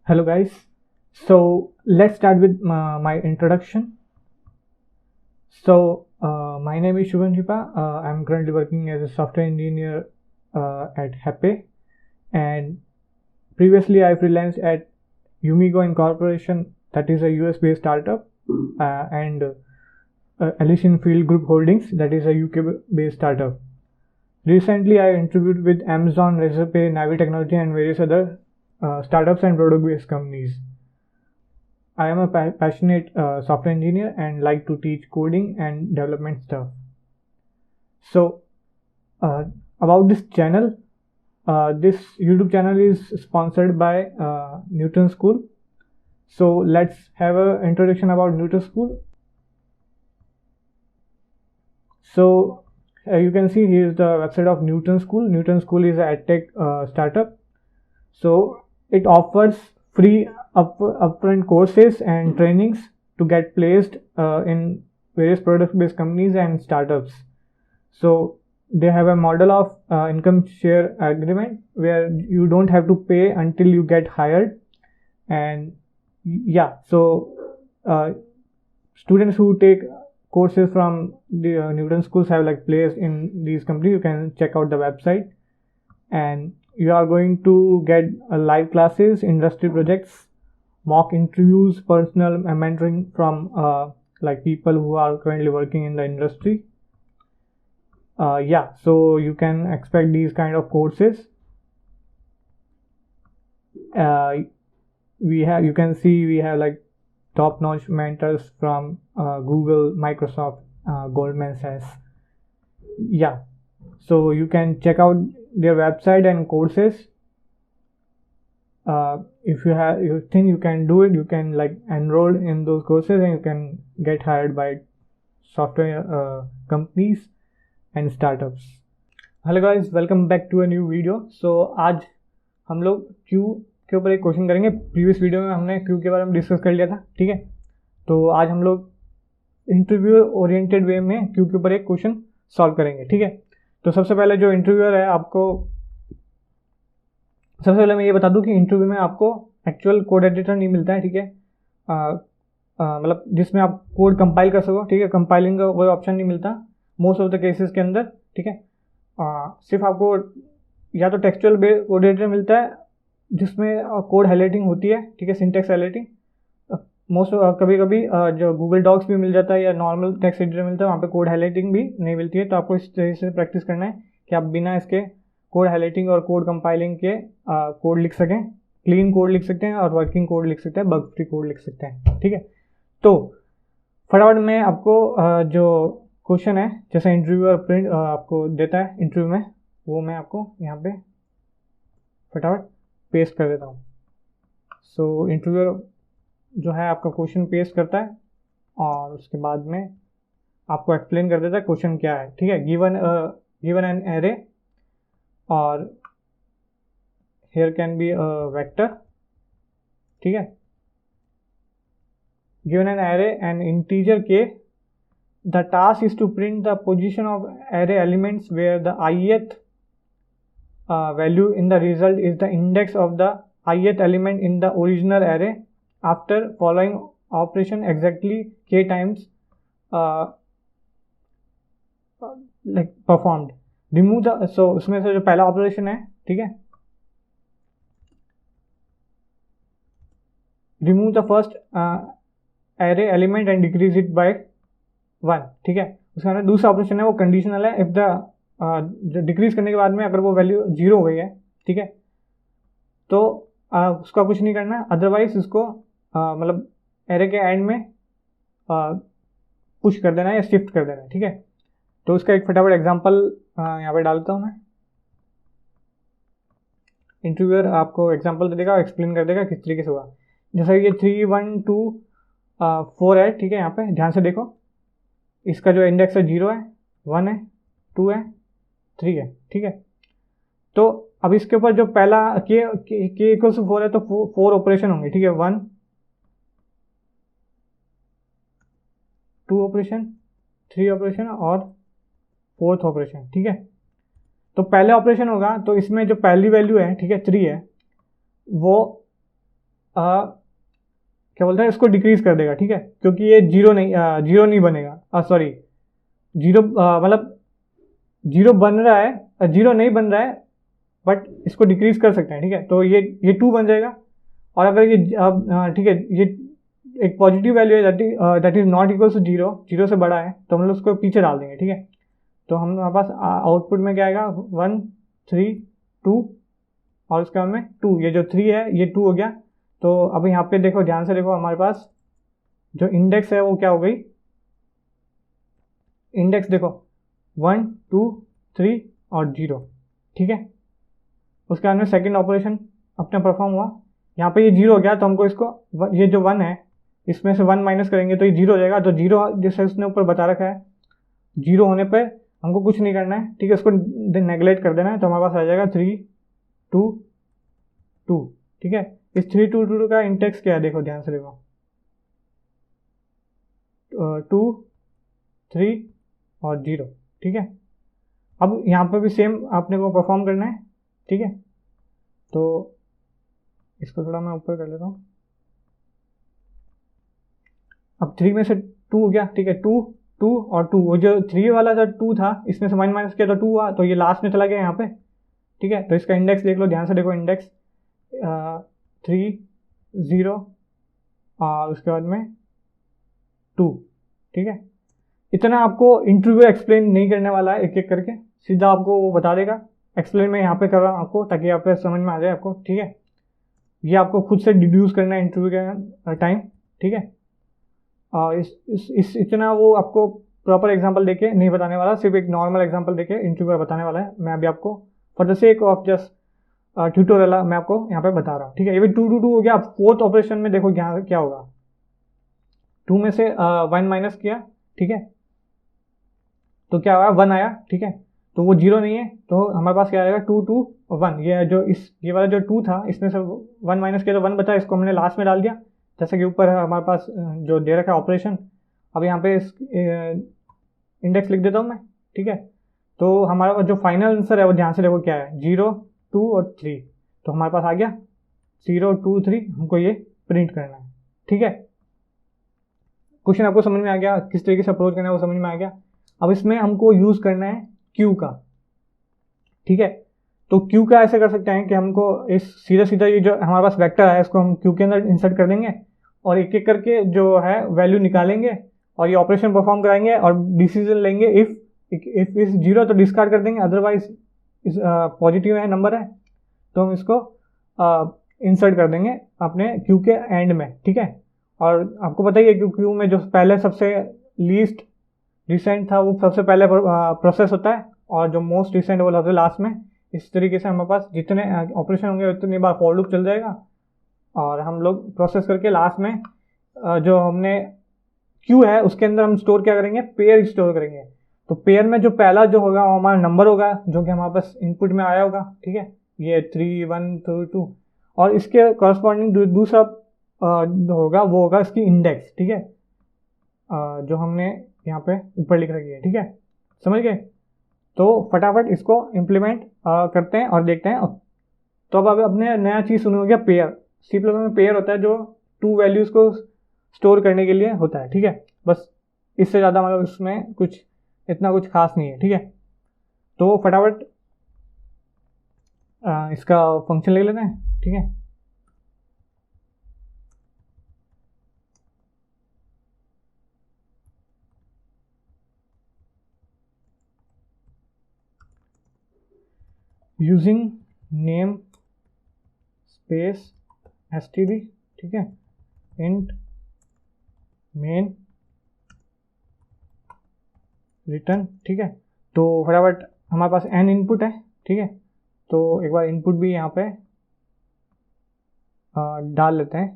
Hello guys, so let's start with my introduction. My name is Shubham Chipa. I'm currently working as a software engineer at Happy, and previously I freelanced at Umigo Incorporation, that is a US based startup, and Elysian Field Group Holdings, that is a UK based startup. Recently I interviewed with Amazon, Razorpay, Navi Technology and various other startups and product based companies. I am a passionate software engineer and like to teach coding and development stuff. So, uh, about this channel, this YouTube channel is sponsored by Newton School. So let's have an introduction about Newton School. So you can see here is the website of Newton School. Newton School is a edtech startup. So it offers free upfront courses and trainings to get placed in various product-based companies and startups. So they have a model of income share agreement where you don't have to pay until you get hired. And yeah, so students who take courses from the Newton schools have like placed in these companies. You can check out the website, and you are going to get live classes, industry projects, mock interviews, personal mentoring from like people who are currently working in the industry. Yeah, so you can expect these kind of courses. You can see we have like top-notch mentors from Google, Microsoft, Goldman Sachs. Yeah, so you can check out their website and courses. If you think you can do it, you can like enroll in those courses and you can get hired by software companies and startups. Hello guys, welcome back to a new video. So आज हम लोग Q के ऊपर एक question करेंगे. Previous video में हमने Q के बारे में डिस्कस कर लिया था, ठीक है. तो आज हम लोग इंटरव्यू ओरिएंटेड वे में क्यू के ऊपर एक क्वेश्चन सॉल्व करेंगे, ठीक है. तो सबसे पहले जो इंटरव्यूअर है, सबसे पहले मैं ये बता दूं कि इंटरव्यू में आपको एक्चुअल कोड एडिटर नहीं मिलता है, ठीक है. मतलब जिसमें आप कोड कंपाइल कर सको, ठीक है. कंपाइलिंग का कोई ऑप्शन नहीं मिलता मोस्ट ऑफ द केसेस के अंदर, ठीक है. सिर्फ आपको या तो टेक्सचुअल बेस्ड कोड एडिटर मिलता है जिसमें कोड हाईलाइटिंग होती है, ठीक है, सिंटेक्स हाईलाइटिंग. मोस्ट कभी कभी जो गूगल डॉक्स भी मिल जाता है या नॉर्मल टेक्स्ट एडिटर मिलता है, वहाँ पे कोड हाईलाइटिंग भी नहीं मिलती है. तो आपको इस तरह से प्रैक्टिस करना है कि आप बिना इसके कोड हाईलाइटिंग और कोड कंपाइलिंग के कोड लिख सकें. क्लीन कोड लिख सकते हैं और वर्किंग कोड लिख सकते हैं, बग फ्री कोड लिख सकते हैं, ठीक है. तो फटाफट में आपको जो क्वेश्चन है, जैसे इंटरव्यूअर प्रिंट आपको देता है इंटरव्यू में, वो मैं आपको यहाँ पे फटाफट पेस्ट कर देता हूँ. सो इंटरव्यूअर जो है आपका क्वेश्चन पेस्ट करता है और उसके बाद में आपको एक्सप्लेन कर देता है क्वेश्चन क्या है, ठीक है. गिवन एन एरे और here can be a vector, ठीक है. given an array and integer k, the task is to print the position of array elements where the ith value in the result is the index of the ith element in the original array after following operation exactly k times like performed. remove the so उसमें से जो पहला operation है, ठीक है, remove the first array element and decrease it by 1, ठीक है. उसका ना दूसरा ऑपरेशन है वो कंडीशनल है. इफ द डिक्रीज करने के बाद में अगर वो वैल्यू 0 हो गई है, ठीक है, तो उसका कुछ नहीं करना. अदरवाइज उसको मतलब एरे के एंड में पुश कर देना है या शिफ्ट कर देना है, ठीक है. तो उसका एक फटाफट एग्जांपल यहाँ पे डालता हूँ मैं. इंटरव्यूअर आपको एग्जांपल दे देगा, एक्सप्लेन कर देगा किस तरीके से हुआ. जैसा ये 3 1 2 4 है, ठीक है. यहाँ पे ध्यान से देखो, इसका जो इंडेक्स है 0 है, 1 है, 2 है, 3 है, ठीक है. तो अब इसके ऊपर जो पहला के इक्वल टू 4 है, तो 4 ऑपरेशन होंगे, ठीक है. 1 2 ऑपरेशन, 3 ऑपरेशन और 4th ऑपरेशन, ठीक है. तो पहले ऑपरेशन होगा तो इसमें जो पहली वैल्यू है, ठीक है, 3 है, वो क्या बोलते हैं, इसको डिक्रीज कर देगा, ठीक है, क्योंकि ये जीरो नहीं बनेगा, सॉरी, जीरो मतलब जीरो बन रहा है, जीरो नहीं बन रहा है, बट इसको डिक्रीज कर सकते हैं, ठीक है, तो ये 2 बन जाएगा। और अगर ये ठीक है, ये एक पॉजिटिव वैल्यू है that is not equal to zero, zero से बड़ा है, तो हम लोग उसको पीछे डाल देंगे, ठीक है। तो हमारे पास आउटपुट में क्या आएगा, 1 3 2, और उसके बाद में 2, ये जो 3 है ये 2 हो गया। तो अब यहाँ पे देखो, ध्यान से देखो, हमारे पास जो इंडेक्स है वो क्या हो गई, इंडेक्स देखो 1 2 3 और 0, ठीक है। उसके बाद में सेकेंड ऑपरेशन अपना परफॉर्म हुआ, यहाँ पे ये 0 हो गया, तो हमको इसको ये जो 1 है इसमें से 1 माइनस करेंगे तो ये 0 हो जाएगा। तो 0 जैसे उसने ऊपर बता रखा है, 0 होने पे हमको कुछ नहीं करना है, ठीक है, उसको नेगलेक्ट कर देना है। तो हमारे पास आ जाएगा 3 2 2, ठीक है। इस 3 2 2 का इंडेक्स क्या है, देखो ध्यान से देखो, 2 3 और 0, ठीक है। अब यहाँ पे भी सेम आपने को परफॉर्म करना है, ठीक है। तो इसको थोड़ा मैं ऊपर कर लेता हूँ। अब 3 में से 2 हो गया, ठीक है, 2 2 और 2, वो जो 3 वाला जो 2 था इसमें से 1 माइनस किया तो 2 हुआ, तो ये लास्ट में चला गया यहाँ पे, ठीक है। तो इसका इंडेक्स देख लो, ध्यान से देखो, इंडेक्स 3 0 और उसके बाद में 2, ठीक है। इतना आपको इंटरव्यू एक्सप्लेन नहीं करने वाला है एक एक करके, सीधा आपको वो बता देगा। एक्सप्लेन मैं यहाँ पे कर रहा हूँ आपको, ताकि आप समझ में आ जाए आपको, ठीक है। ये आपको खुद से डिड्यूस करना है इंटरव्यू के टाइम, ठीक है। इस इतना वो आपको प्रॉपर एग्जांपल देके नहीं बताने वाला, सिर्फ एक नॉर्मल एग्जांपल देके इंटरव्यू बताने वाला है। मैं अभी आपको for the sake of just tutorial मैं आपको यहाँ पे बता रहा हूँ, ठीक है। ये भी 2 2 2 हो गया। फोर्थ ऑपरेशन में देखो यहाँ क्या होगा, 2 में से 1 माइनस किया, ठीक है, तो क्या आया, 1 आया, ठीक है। तो वो 0 नहीं है, तो हमारे पास क्या आएगा, 2 2 और 1। ये वाला जो 2 था इसमें से 1 माइनस किया तो 1 बचा, इसको हमने लास्ट में डाल दिया, जैसे कि ऊपर हमारे पास जो दे रखा है ऑपरेशन। अब यहाँ पे इंडेक्स लिख देता हूँ मैं, ठीक है। तो हमारा जो फाइनल आंसर है वो ध्यान से देखो क्या है, 0 2 और 3। तो हमारे पास आ गया 0 2 3, हमको ये प्रिंट करना है, ठीक है। क्वेश्चन आपको समझ में आ गया, किस तरीके से अप्रोच करना है वो समझ में आ गया। अब इसमें हमको यूज करना है क्यू का, ठीक है। तो क्यू का ऐसे कर सकते हैं कि हमको इस सीधा सीधा ये जो हमारे पास वेक्टर है इसको हम क्यू के अंदर इंसर्ट कर देंगे, और एक एक करके जो है वैल्यू निकालेंगे और ये ऑपरेशन परफॉर्म कराएंगे और डिसीजन लेंगे। इफ इस 0 तो डिस्कार्ड कर देंगे, अदरवाइज इस पॉजिटिव है नंबर है तो हम इसको इंसर्ट कर देंगे अपने क्यू के एंड में, ठीक है। और आपको पता ही है कि क्यू में जो पहले सबसे लीस्ट रिसेंट था वो सबसे पहले प्रोसेस होता है, और जो मोस्ट रिसेंट वो सबसे लास्ट में। इस तरीके से हमारे पास जितने ऑपरेशन होंगे उतनी बार फॉर लूप चल जाएगा, और हम लोग प्रोसेस करके लास्ट में जो हमने क्यू है उसके अंदर हम स्टोर क्या करेंगे, पेयर स्टोर करेंगे। तो पेयर में जो पहला जो होगा वो हमारा नंबर होगा जो कि हमारे पास इनपुट में आया होगा, ठीक है, ये 3 1 2 2, और इसके कॉरस्पॉन्डिंग दूसरा होगा वो होगा इसकी इंडेक्स, ठीक है, जो हमने यहाँ पे ऊपर लिख रखी है, ठीक है, समझ गए। तो फटाफट इसको इम्प्लीमेंट करते हैं और देखते हैं। तो अब अपने नया चीज़ सुनो हो गया पेयर। सी प्लस में पेयर होता है जो 2 वैल्यूज़ को स्टोर करने के लिए होता है, ठीक है। बस इससे ज़्यादा मतलब इसमें कुछ इतना कुछ खास नहीं है, ठीक है। तो फटाफट इसका फंक्शन ले लेते हैं, ठीक है। यूजिंग नेम स्पेस std, ठीक है, इंट मेन रिटर्न, ठीक है। तो फटाफट हमारे पास n इनपुट है, ठीक है। तो एक बार इनपुट भी यहाँ पे डाल लेते हैं।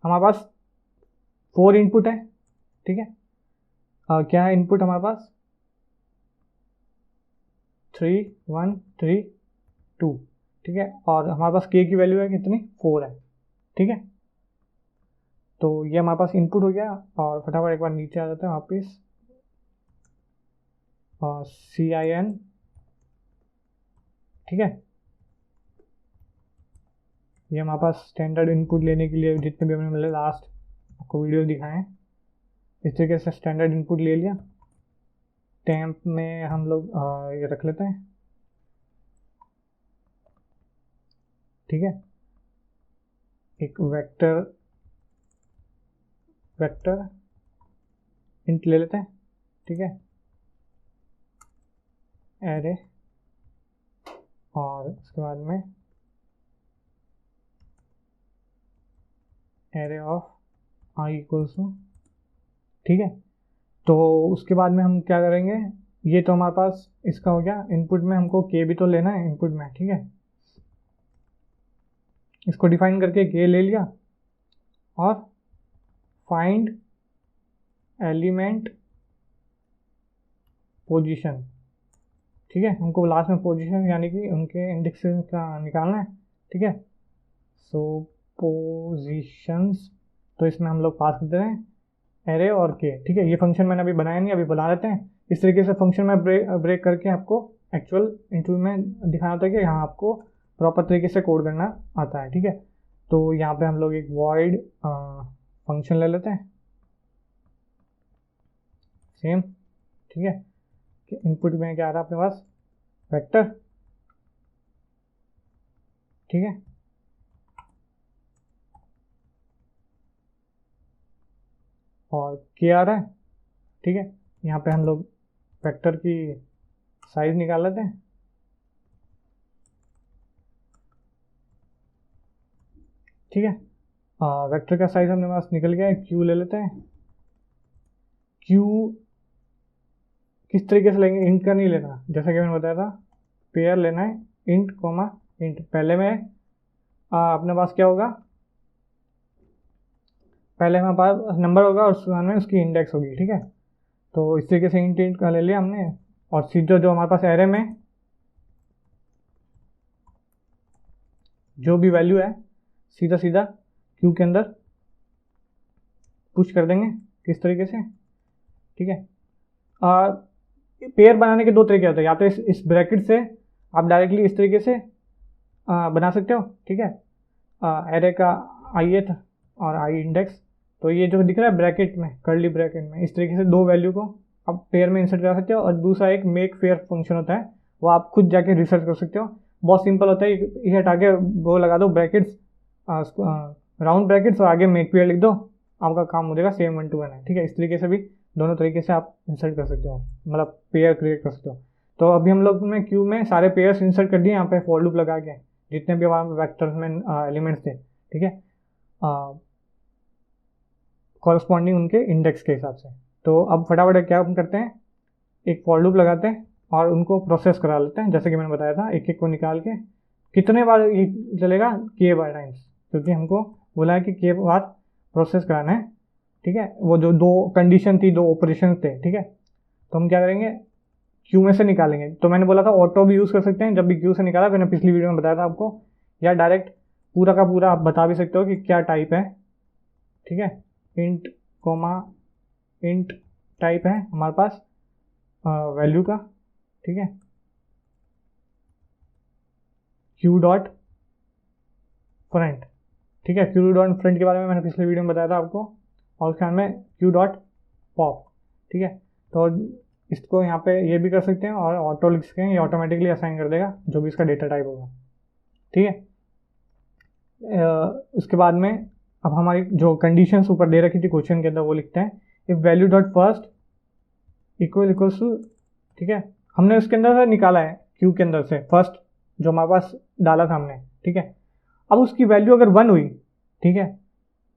हमारे पास 4 इनपुट है, ठीक है। क्या है इनपुट हमारे पास, 3 1 3 2, ठीक है। और हमारे पास k की वैल्यू है कितनी, 4 है, ठीक है। तो ये हमारे पास इनपुट हो गया, और फटाफट एक बार नीचे आ जाते हैं वापस, और CIN, ठीक है। ये हमारे पास स्टैंडर्ड इनपुट लेने के लिए जितने भी हमने मतलब लास्ट आपको वीडियो दिखाए हैं, इस तरीके से स्टैंडर्ड इनपुट ले लिया। टेम्प में हम लोग ये रख लेते हैं, ठीक है। एक वेक्टर इंट ले लेते हैं, ठीक है, एरे, और उसके बाद में array of I equals to, ठीक है। तो उसके बाद में हम क्या करेंगे, ये तो हमारे पास इसका हो गया। इनपुट में हमको के भी तो लेना है इनपुट में, ठीक है। इसको डिफाइन करके के ले लिया और फाइंड एलिमेंट पोजीशन, ठीक है। हमको लास्ट में पोजीशन यानी कि उनके इंडेक्स का निकालना है, ठीक है। सो पोजीशंस, तो इसमें हम लोग पास करते हैं एरे और के, ठीक है। ये फंक्शन मैंने अभी बनाया नहीं, अभी बना लेते हैं। इस तरीके से फंक्शन में ब्रेक करके आपको एक्चुअल इंटरव्यू में दिखाना होता है कि यहाँ आपको प्रॉपर तरीके से कोड करना आता है, ठीक है। तो यहाँ पे हम लोग एक वॉइड फंक्शन ले लेते हैं, सेम, ठीक है। इनपुट में क्या आ रहा है अपने पास, वेक्टर, ठीक है। और के आ रहा है, ठीक है। यहाँ पे हम लोग वेक्टर की साइज निकाल लेते हैं, ठीक है। वेक्टर का साइज हमने पास निकल गया है। क्यू ले लेते हैं। क्यू किस तरीके से लेंगे, इंट का नहीं लेना, जैसा कि मैंने बताया था, पेयर लेना है, इंट कोमा इंट। पहले में अपने पास क्या होगा, पहले हमारे पास नंबर होगा और उसके बाद में उसकी इंडेक्स होगी, ठीक है। तो इस तरीके से इंट का ले लिया हमने, और सीधा जो हमारे पास एरे में जो भी वैल्यू है सीधा सीधा क्यू के अंदर पुश कर देंगे, किस तरीके से, ठीक है। पेयर बनाने के दो तरीके होते हैं, या तो इस ब्रैकेट से आप डायरेक्टली इस तरीके से बना सकते हो, ठीक है। एरे का ith और आई इंडेक्स, तो ये जो दिख रहा है ब्रैकेट में, कर्ली ब्रैकेट में, इस तरीके से दो वैल्यू को आप पेयर में इंसर्ट कर सकते हो। और दूसरा एक मेक फेयर फंक्शन होता है, वो आप खुद जाके रिसर्च कर सकते हो, बहुत सिंपल होता है। ये हटा के वो लगा दो ब्रैकेट्स, राउंड ब्रैकेट्स, और आगे मेक पेयर लिख दो, आपका काम हो जाएगा, सेम 1 to 1 है, ठीक है। इस तरीके से भी दोनों तरीके से आप इंसर्ट कर सकते हो, मतलब पेयर क्रिएट कर सकते हो। तो अभी हम लोग ने क्यू में सारे पेयर्स इंसर्ट कर दिए यहाँ पे फॉर लूप लगा के, जितने भी हमारे वेक्टर्स में एलिमेंट्स थे, ठीक है, कॉरस्पॉन्डिंग उनके इंडेक्स के हिसाब से। तो अब फटाफट क्या हम करते हैं, एक फॉर लूप लगाते हैं और उनको प्रोसेस करा लेते हैं, जैसे कि मैंने बताया था, एक एक को निकाल के। कितने बार ये चलेगा, के बार टाइम्स, क्योंकि हमको बोला है कि के बार प्रोसेस कराना है, ठीक है। वो जो दो कंडीशन थी, दो ऑपरेशन थे, ठीक है। तो हम क्या करेंगे, क्यू में से निकालेंगे। तो मैंने बोला था ऑटो भी यूज़ कर सकते हैं जब भी क्यू से निकाला, मैंने पिछली वीडियो में बताया था आपको, या डायरेक्ट पूरा का पूरा आप बता भी सकते हो कि क्या टाइप है, ठीक है। इंट कोमा इंट टाइप है हमारे पास वैल्यू का, ठीक है। क्यू डॉट फ्रंट, ठीक है। क्यू डॉट फ्रंट के बारे में मैंने पिछले वीडियो में बताया था आपको, और उसके बाद में क्यू डॉट पॉप, ठीक है। तो इसको यहाँ पे ये भी कर सकते हैं, और ऑटो लिख सकते हैं, ये ऑटोमेटिकली असाइन कर देगा जो भी इसका डेटा टाइप होगा, ठीक है। उसके बाद में अब हमारी जो कंडीशंस ऊपर दे रखी थी क्वेश्चन के अंदर, वो लिखते हैं if value dot first equals to, ठीक है। हमने उसके अंदर से निकाला है क्यू के अंदर से फर्स्ट जो हमारे पास डाला था हमने, ठीक है। अब उसकी वैल्यू अगर 1 हुई, ठीक है,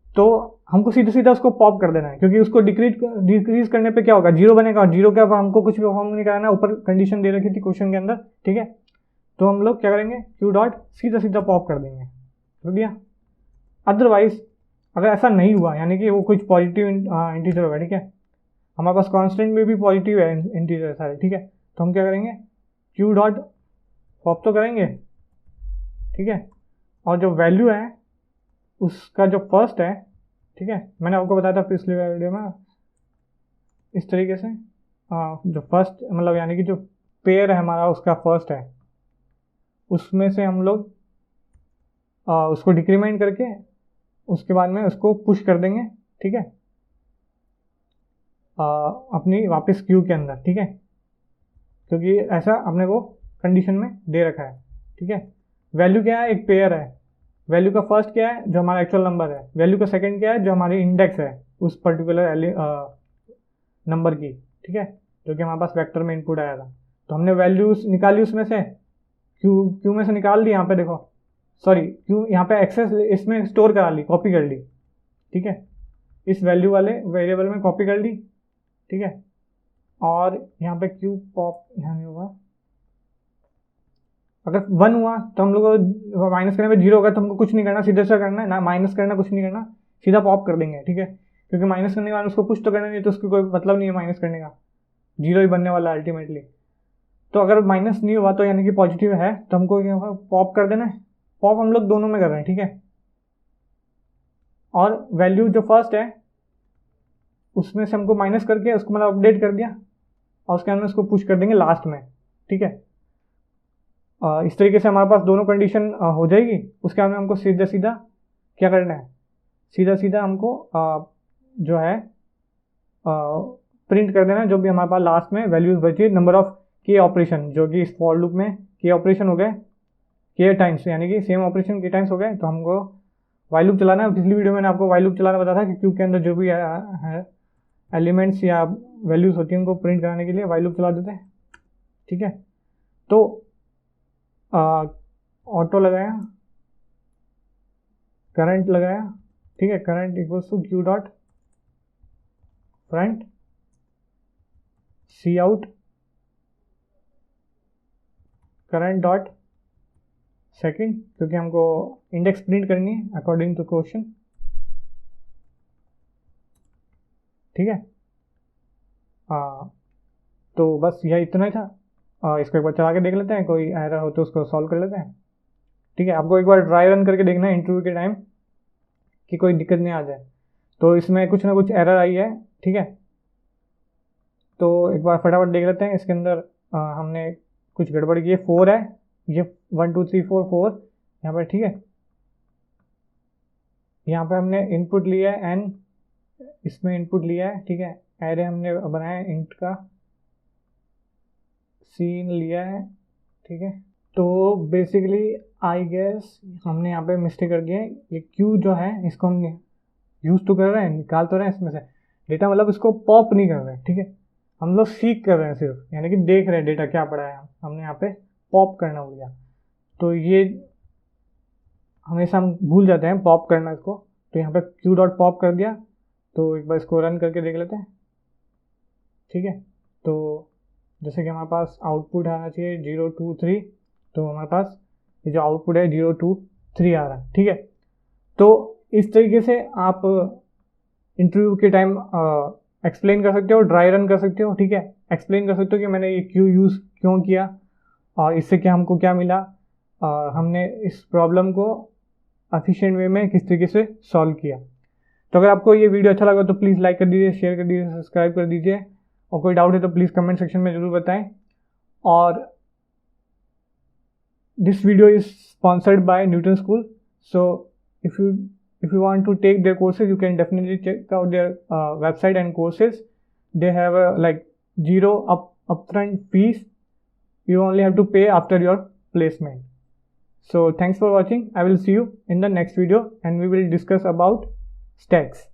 तो हमको सीधा सीधा उसको पॉप कर देना है, क्योंकि उसको डिक्रीज करने पे क्या होगा, 0 बनेगा, और 0 का हमको कुछ भी परफॉर्म नहीं कराना, ऊपर कंडीशन दे रखी थी क्वेश्चन के अंदर, ठीक है। तो हम लोग क्या करेंगे, क्यू डॉट सीधा सीधा पॉप कर देंगे, कर दिया। अदरवाइज अगर ऐसा नहीं हुआ, यानी कि वो कुछ पॉजिटिव इंटीजर होगा, ठीक है, हमारे पास कांस्टेंट में भी पॉजिटिव है इंटीजर सारे, ठीक है, तो हम क्या करेंगे, क्यू डॉट पॉप तो करेंगे, ठीक है, और जो वैल्यू है उसका जो फर्स्ट है, ठीक है, मैंने आपको बताया था पिछले वीडियो में, इस तरीके से जो फर्स्ट मतलब यानी कि जो पेयर है हमारा उसका फर्स्ट है, उसमें से हम लोग उसको डिक्रीमेंट करके उसके बाद में उसको पुश कर देंगे, ठीक है, अपनी वापस क्यू के अंदर, ठीक है, क्योंकि ऐसा अपने को कंडीशन में दे रखा है, ठीक है। वैल्यू क्या है, एक पेयर है। वैल्यू का फर्स्ट क्या है, जो हमारा एक्चुअल नंबर है। वैल्यू का सेकंड क्या है, जो हमारी इंडेक्स है उस पर्टिकुलर नंबर की, ठीक है, जो कि हमारे पास वेक्टर में इनपुट आया था। तो हमने वैल्यूज निकाली उसमें से, क्यू में से निकाल ली, यहाँ पे देखो, सॉरी क्यू यहाँ पे एक्सेस इसमें स्टोर करा ली, कॉपी कर ली, ठीक है, इस वैल्यू वाले वेरिएबल में कॉपी कर ली, ठीक है। और यहाँ पे क्यू पॉप यहाँ नहीं होगा, अगर 1 हुआ तो हम लोग को माइनस करने पे 0 होगा, तो हमको कुछ नहीं करना, सीधा सा करना है ना, माइनस करना, कुछ नहीं करना, सीधा पॉप कर देंगे, ठीक है, क्योंकि माइनस करने के बाद उसको कुछ तो करना नहीं, तो उसको कोई मतलब नहीं है माइनस करने का, 0 ही बनने वाला अल्टीमेटली। तो अगर माइनस नहीं हुआ तो यानी कि पॉजिटिव है, तो हमको क्या होगा, पॉप कर देना है। पॉप हम लोग दोनों में कर रहे हैं, ठीक है। और वैल्यू जो फर्स्ट है उसमें से हमको माइनस करके उसको मतलब अपडेट कर दिया, और उसके अंदर उसको पुश कर देंगे लास्ट में, ठीक है। इस तरीके से हमारे पास दोनों कंडीशन हो जाएगी। उसके बाद में हमको सीधा सीधा क्या करना है, सीधा सीधा हमको जो है प्रिंट कर देना है जो भी हमारे पास लास्ट में वैल्यूज बची, नंबर ऑफ के ऑपरेशन, जो कि इस फॉर लूप में के ऑपरेशन हो गए, के टाइम्स, यानी कि सेम ऑपरेशन के टाइम्स हो गए। तो हमको वाइल लूप चलाना है। पिछली वीडियो में आपको वाइल लूप चलाना बताया था कि क्यू के अंदर जो भी है एलिमेंट्स या वैल्यूज होती हैं उनको प्रिंट कराने के लिए वाइल लूप चला देते हैं, ठीक है। तो ऑटो लगाया, करंट लगाया, ठीक है, current equals to Q dot front C out current dot second, क्योंकि हमको इंडेक्स प्रिंट करनी है अकॉर्डिंग टू क्वेश्चन, ठीक है। तो बस यह इतना ही था। इसको एक बार चला के देख लेते हैं, कोई एरर हो तो उसको सॉल्व कर लेते हैं, ठीक है। आपको एक बार ट्राई रन करके देखना है इंटरव्यू के टाइम कि कोई दिक्कत नहीं आ जाए। तो इसमें कुछ ना कुछ एरर आई है, ठीक है। तो एक बार फटाफट देख लेते हैं। इसके अंदर हमने कुछ गड़बड़ की है, 4 है, ये 1 2 3 4 4 यहाँ पर, ठीक है। यहाँ पे हमने इनपुट लिया है n, इसमें इनपुट लिया है, ठीक है। एरे हमने बनाया है इंट का, सीन लिया है, ठीक है। तो बेसिकली आई गेस हमने यहाँ पे मिस्टेक कर दिया है। ये क्यू जो है इसको हम यूज तो कर रहे हैं, निकाल तो रहे हैं इसमें से डेटा, मतलब इसको पॉप नहीं कर रहे हैं, ठीक है। हम लोग सीख कर रहे हैं सिर्फ, यानी कि देख रहे हैं डेटा क्या पड़ा है, हमने यहाँ पे पॉप करना हो गया। तो ये हमेशा हम भूल जाते हैं पॉप करना इसको, तो यहाँ पे क्यू डॉट पॉप कर दिया। तो एक बार इसको रन करके देख लेते हैं, ठीक है। तो जैसे कि हमारे पास आउटपुट आना चाहिए 0 2 3, तो हमारे पास ये जो आउटपुट है 0 2 3 आ रहा है, ठीक है। तो इस तरीके से आप इंटरव्यू के टाइम एक्सप्लेन कर सकते हो, ड्राई रन कर सकते हो, ठीक है। एक्सप्लेन कर सकते हो कि मैंने ये क्यू यूज़ क्यों किया और इससे क्या हमको क्या मिला, हमने इस प्रॉब्लम को एफिशिएंट वे में किस तरीके से सॉल्व किया। तो अगर आपको ये वीडियो अच्छा लगा तो प्लीज़ लाइक कर दीजिए, शेयर कर दीजिए, सब्सक्राइब कर दीजिए, और कोई डाउट है तो प्लीज़ कमेंट सेक्शन में ज़रूर बताएं। और this video is sponsored by Newton school, so if you want to take their courses, you can definitely check out their website and courses. They have a like 0 upfront fees. You only have to pay after your placement. So thanks for watching. I will see you in the next video and we will discuss about stacks.